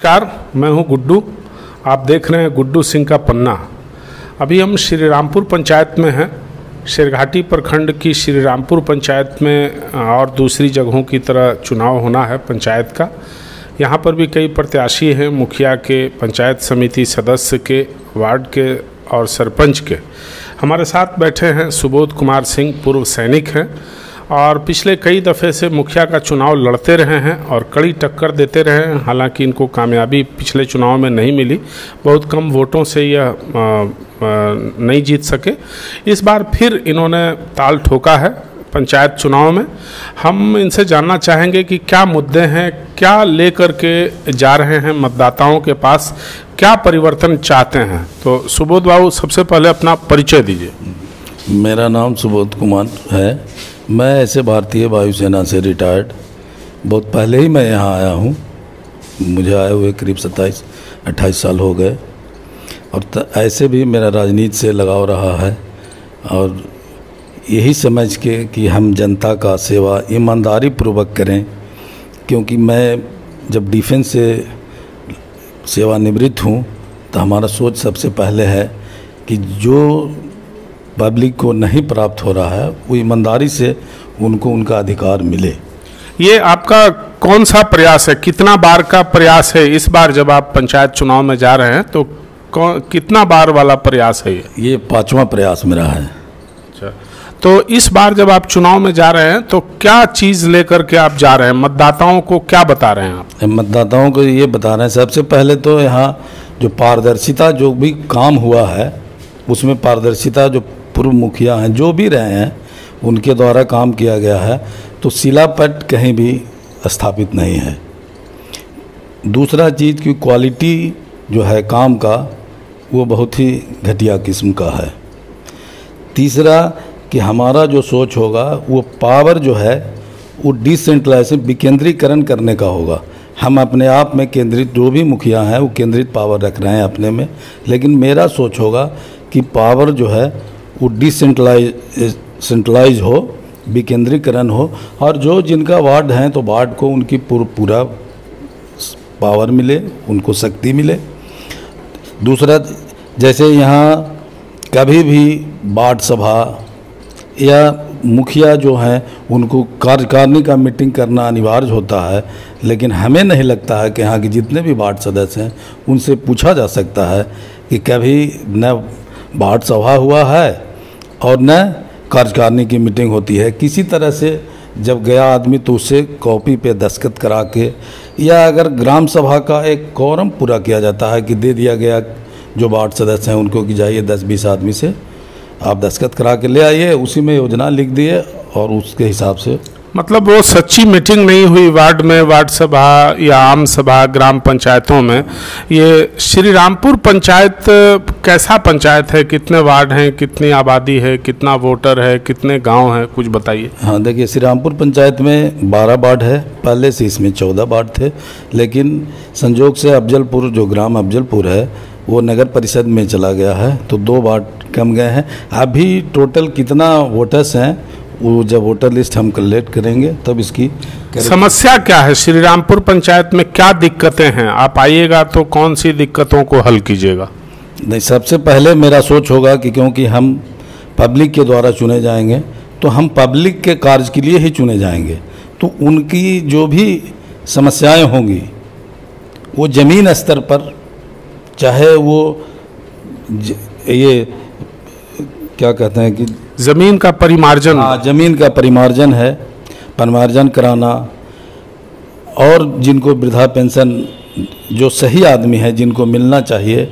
नमस्कार, मैं हूं गुड्डू। आप देख रहे हैं गुड्डू सिंह का पन्ना। अभी हम श्री रामपुर पंचायत में हैं। शेरघाटी प्रखंड की श्री रामपुर पंचायत में और दूसरी जगहों की तरह चुनाव होना है पंचायत का। यहाँ पर भी कई प्रत्याशी हैं, मुखिया के, पंचायत समिति सदस्य के, वार्ड के और सरपंच के। हमारे साथ बैठे हैं सुबोध कुमार सिंह, पूर्व सैनिक हैं और पिछले कई दफ़े से मुखिया का चुनाव लड़ते रहे हैं और कड़ी टक्कर देते रहे हैं। हालांकि इनको कामयाबी पिछले चुनाव में नहीं मिली, बहुत कम वोटों से यह नहीं जीत सके। इस बार फिर इन्होंने ताल ठोका है पंचायत चुनाव में। हम इनसे जानना चाहेंगे कि क्या मुद्दे हैं, क्या लेकर के जा रहे हैं मतदाताओं के पास, क्या परिवर्तन चाहते हैं। तो सुबोध बाबू, सबसे पहले अपना परिचय दीजिए। मेरा नाम सुबोध कुमार है। मैं ऐसे भारतीय वायुसेना से रिटायर्ड, बहुत पहले ही मैं यहाँ आया हूँ। मुझे आए हुए करीब 27-28 साल हो गए और ऐसे भी मेरा राजनीति से लगाव रहा है और यही समझ के कि हम जनता का सेवा ईमानदारी पूर्वक करें, क्योंकि मैं जब डिफेंस से सेवानिवृत्त हूँ तो हमारा सोच सबसे पहले है कि जो पब्लिक को नहीं प्राप्त हो रहा है वो ईमानदारी से उनको उनका अधिकार मिले। ये आपका कौन सा प्रयास है, कितना बार का प्रयास है इस बार जब आप पंचायत चुनाव में जा रहे हैं, तो कितना बार वाला प्रयास है ये 5वां प्रयास मेरा है। अच्छा, तो इस बार जब आप चुनाव में जा रहे हैं तो क्या चीज़ लेकर के आप जा रहे हैं, मतदाताओं को क्या बता रहे हैं आप? मतदाताओं को ये बता रहे हैं, सबसे पहले तो यहाँ जो पारदर्शिता, जो भी काम हुआ है उसमें पारदर्शिता, जो पूर्व मुखिया हैं जो भी रहे हैं उनके द्वारा काम किया गया है, तो शिलापट कहीं भी स्थापित नहीं है। दूसरा चीज़ की क्वालिटी जो है काम का वो बहुत ही घटिया किस्म का है। तीसरा कि हमारा जो सोच होगा वो पावर जो है वो डिसेंट्रलाइजेशन, विकेंद्रीकरण करने का होगा। हम अपने आप में केंद्रित, जो भी मुखिया हैं वो केंद्रित पावर रख रहे हैं अपने में, लेकिन मेरा सोच होगा कि पावर जो है वो डिसेंट्रलाइज हो, विकेंद्रीकरण हो और जो जिनका वार्ड हैं तो वार्ड को उनकी पूरा पावर मिले, उनको शक्ति मिले। दूसरा, जैसे यहाँ कभी भी वार्ड सभा या मुखिया जो हैं उनको कार्यकारिणी का मीटिंग करना अनिवार्य होता है, लेकिन हमें नहीं लगता है कि यहाँ के जितने भी वार्ड सदस्य हैं उनसे पूछा जा सकता है कि कभी न वार्ड सभा हुआ है और न कार्यकारिणी की मीटिंग होती है। किसी तरह से जब गया आदमी तो उससे कॉपी पे दस्तखत करा के, या अगर ग्राम सभा का एक कोरम पूरा किया जाता है कि दे दिया गया जो वार्ड सदस्य हैं उनको कि जाइए 10-20 आदमी से आप दस्तखत करा के ले आइए, उसी में योजना लिख दिए और उसके हिसाब से, मतलब वो सच्ची मीटिंग नहीं हुई वार्ड में, वार्ड सभा या आम सभा ग्राम पंचायतों में। ये श्री रामपुर पंचायत कैसा पंचायत है, कितने वार्ड हैं, कितनी आबादी है, कितना वोटर है, कितने गांव हैं, कुछ बताइए। हाँ, देखिए श्री रामपुर पंचायत में 12 वार्ड है। पहले से इसमें 14 वार्ड थे, लेकिन संजोग से अफजलपुर, जो ग्राम अफजलपुर है वो नगर परिषद में चला गया है तो 2 वार्ड कम गए हैं। अभी टोटल कितना वोटर्स हैं वो जब वोटर लिस्ट हम कलेक्ट करेंगे तब इसकी समस्या क्या है, श्री रामपुर पंचायत में क्या दिक्कतें हैं, आप आइएगा तो कौन सी दिक्कतों को हल कीजिएगा? नहीं, सबसे पहले मेरा सोच होगा कि क्योंकि हम पब्लिक के द्वारा चुने जाएंगे तो हम पब्लिक के कार्य के लिए ही चुने जाएंगे, तो उनकी जो भी समस्याएं होंगी वो ज़मीन स्तर पर, चाहे वो ये क्या कहते हैं कि ज़मीन का परिमार्जन, हाँ, ज़मीन का परिमार्जन है, परिमार्जन कराना, और जिनको वृद्धा पेंशन, जो सही आदमी है जिनको मिलना चाहिए,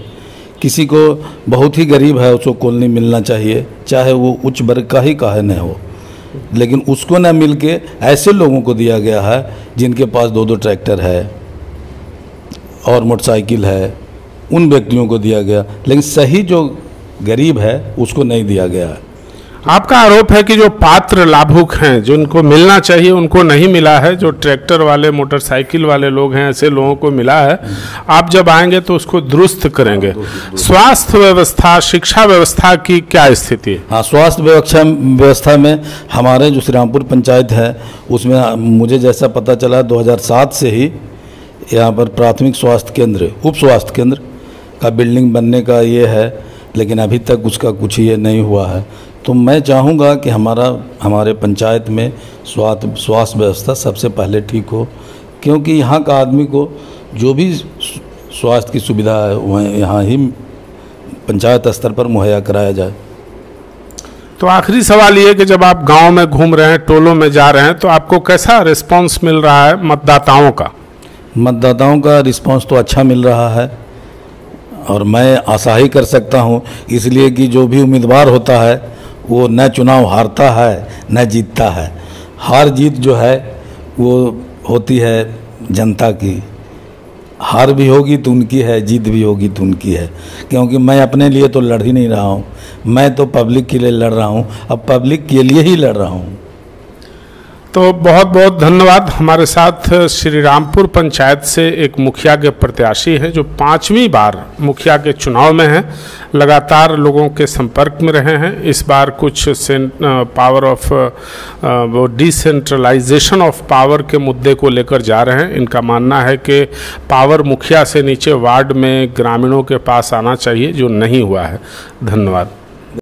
किसी को बहुत ही गरीब है उसको कॉलोनी मिलना चाहिए, चाहे वो उच्च वर्ग का ही काहे न हो, लेकिन उसको ना मिल के ऐसे लोगों को दिया गया है जिनके पास 2-2 ट्रैक्टर है और मोटरसाइकिल है, उन व्यक्तियों को दिया गया, लेकिन सही जो गरीब है उसको नहीं दिया गया है। आपका आरोप है कि जो पात्र लाभुक हैं, जिनको मिलना चाहिए उनको नहीं मिला है, जो ट्रैक्टर वाले, मोटरसाइकिल वाले लोग हैं ऐसे लोगों को मिला है। आप जब आएंगे तो उसको दुरुस्त करेंगे। स्वास्थ्य व्यवस्था, शिक्षा व्यवस्था की क्या स्थिति है? हाँ, स्वास्थ्य व्यवस्था में हमारे जो श्री रामपुर पंचायत है उसमें मुझे जैसा पता चला 2007 से ही यहाँ पर प्राथमिक स्वास्थ्य केंद्र, उप स्वास्थ्य केंद्र का बिल्डिंग बनने का ये है, लेकिन अभी तक उसका कुछ ये नहीं हुआ है। तो मैं चाहूँगा कि हमारे पंचायत में स्वास्थ्य व्यवस्था सबसे पहले ठीक हो, क्योंकि यहाँ का आदमी को जो भी स्वास्थ्य की सुविधा है वह यहाँ ही पंचायत स्तर पर मुहैया कराया जाए। तो आखिरी सवाल ये कि जब आप गांव में घूम रहे हैं, टोलों में जा रहे हैं, तो आपको कैसा रिस्पांस मिल रहा है मतदाताओं का? मतदाताओं का रिस्पांस तो अच्छा मिल रहा है, और मैं आशा ही कर सकता हूँ, इसलिए कि जो भी उम्मीदवार होता है वो न चुनाव हारता है न जीतता है। हार जीत जो है वो होती है जनता की, हार भी होगी तो उनकी है, जीत भी होगी तो उनकी है। क्योंकि मैं अपने लिए तो लड़ ही नहीं रहा हूँ, मैं तो पब्लिक के लिए लड़ रहा हूँ, अब पब्लिक के लिए ही लड़ रहा हूँ। तो बहुत बहुत धन्यवाद। हमारे साथ श्री रामपुर पंचायत से एक मुखिया के प्रत्याशी हैं जो 5वीं बार मुखिया के चुनाव में हैं, लगातार लोगों के संपर्क में रहे हैं। इस बार कुछ पावर ऑफ वो डिसेंट्रलाइजेशन ऑफ पावर के मुद्दे को लेकर जा रहे हैं। इनका मानना है कि पावर मुखिया से नीचे वार्ड में ग्रामीणों के पास आना चाहिए, जो नहीं हुआ है। धन्यवाद।